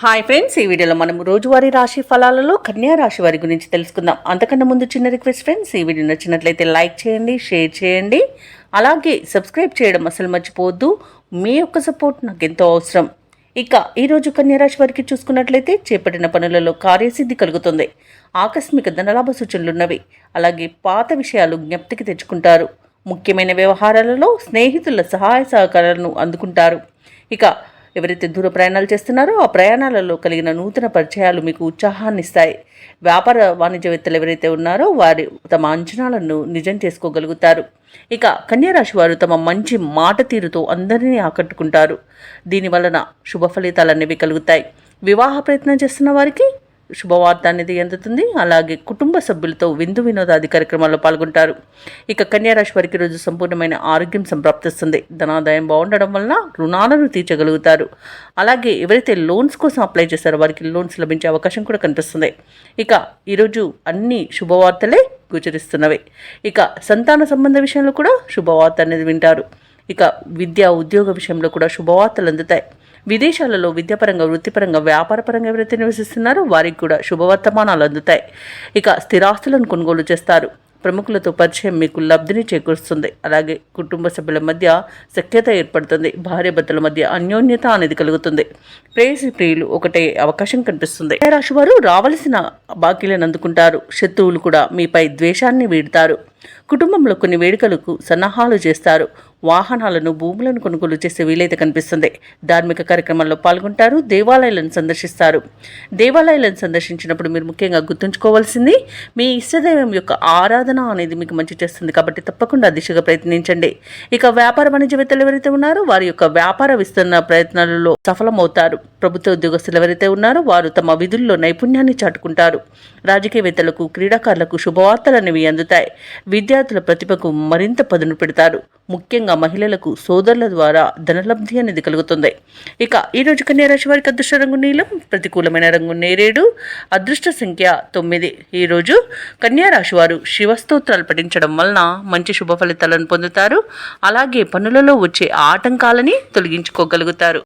Hi friends, ఈ వీడియోలో మనం రోజువారీ రాశి ఫలాలలో కన్యా రాశి వారి గురించి తెలుసుకుందాం. అంతకన్నా ముందు చిన్న రిక్వెస్ట్ ఫ్రెండ్స్, ఈ వీడియో నచ్చినట్లయితే లైక్ చేయండి, షేర్ చేయండి, అలాగే సబ్స్క్రైబ్ చేయడం అసలు మర్చిపోవద్దు. మీ యొక్క సపోర్ట్ నాకు ఎంతో అవసరం. ఇక ఈరోజు కన్యా రాశి వారికి చూసుకున్నట్లయితే చేపట్టిన పనులలో కార్యసిద్ధి కలుగుతుంది. ఆకస్మిక ధనలాభ సూచనలున్నవి. అలాగే పాత విషయాలు జ్ఞప్తికి తెచ్చుకుంటారు. ముఖ్యమైన వ్యవహారాలలో స్నేహితుల సహాయ సహకారాలను అందుకుంటారు. ఇక ఎవరైతే దూర ప్రయాణాలు చేస్తున్నారో ఆ ప్రయాణాలలో కలిగిన నూతన పరిచయాలు మీకు ఉత్సాహాన్ని ఇస్తాయి. వ్యాపార వాణిజ్యవేత్తలు ఎవరైతే ఉన్నారో వారు తమ అంచనాలను నిజం చేసుకోగలుగుతారు. ఇక కన్యా రాశి వారు తమ మంచి మాట తీరుతో అందరినీ ఆకట్టుకుంటారు. దీనివలన శుభ ఫలితాలు అనేవి కలుగుతాయి. వివాహ ప్రయత్నం చేస్తున్న వారికి శుభవార్త అనేది అందుతుంది. అలాగే కుటుంబ సభ్యులతో విందు వినోదాది కార్యక్రమాల్లో పాల్గొంటారు. ఇక కన్యా రాశి వారికి రోజు సంపూర్ణమైన ఆరోగ్యం సంప్రాప్తిస్తుంది. ధనాదాయం బాగుండడం వలన రుణాలను తీర్చగలుగుతారు. అలాగే ఎవరైతే లోన్స్ కోసం అప్లై చేస్తారో వారికి లోన్స్ లభించే అవకాశం కూడా కనిపిస్తుంది. ఇక ఈరోజు అన్ని శుభవార్తలే గోచరిస్తున్నవి. ఇక సంతాన సంబంధ విషయంలో కూడా శుభవార్త అనేది వింటారు. ఇక విద్యా ఉద్యోగ విషయంలో కూడా శుభవార్తలు అందుతాయి. విదేశాలలో విద్యాపరంగా, వృత్తిపరంగా, వ్యాపారపరంగా ఎవరైతే నివసిస్తున్నారో వారికి కూడా శుభవర్తమానాలు అందుతాయి. ఇక స్థిరాస్తులను కొనుగోలు చేస్తారు. ప్రముఖులతో పరిచయం మీకు లబ్ధిని చేకూరుస్తుంది. అలాగే కుటుంబ సభ్యుల మధ్య సఖ్యత ఏర్పడుతుంది. భార్యాభర్తల మధ్య అన్యోన్యత అనేది కలుగుతుంది. ప్రేయసి ప్రియులు ఒకటే అవకాశం కనిపిస్తుంది. రాశి వారు రావలసిన బాకీలను అందుకుంటారు. శత్రువులు కూడా మీపై ద్వేషాన్ని వీడుతారు. కుటుంబంలో కొన్ని వేడుకలకు సన్నాహాలు చేస్తారు. వాహనాలను, భూములను కొనుగోలు చేసే వీలైతే కనిపిస్తుంది. ధార్మిక కార్యక్రమాల్లో పాల్గొంటారు. దేవాలయాలను సందర్శిస్తారు. దేవాలయాలను సందర్శించినప్పుడు మీరు ముఖ్యంగా గుర్తుంచుకోవాల్సింది మీ ఇష్టదైవం యొక్క ఆరాధన అనేది మీకు మంచి చేస్తుంది. కాబట్టి తప్పకుండా దిశగా ప్రయత్నించండి. ఇక వ్యాపార వాణిజ్యవేత్తలు ఎవరైతే ఉన్నారో వారి యొక్క వ్యాపార విస్తరణ ప్రయత్నాలలో సఫలమవుతారు. ప్రభుత్వ ఉద్యోగస్తులు ఎవరైతే ఉన్నారో వారు తమ విధుల్లో నైపుణ్యాన్ని చాటుకుంటారు. రాజకీయవేత్తలకు, క్రీడాకారులకు శుభవార్తలు అనేవి అందుతాయి. విద్యార్థుల ప్రతిభకు మరింత పదును పెడతారు. ముఖ్యంగా మహిళలకు సోదరుల ద్వారా ధనలబ్ధి అనేది కలుగుతుంది. ఇక ఈరోజు కన్యా రాశి వారికి అదృష్ట రంగు నీలం, ప్రతికూలమైన రంగు నేరేడు, అదృష్ట సంఖ్య 9. ఈరోజు కన్యా రాశి వారు శివస్తోత్రాలు పఠించడం వలన మంచి శుభ ఫలితాలను పొందుతారు. అలాగే పనులలో వచ్చే ఆటంకాలని తొలగించుకోగలుగుతారు.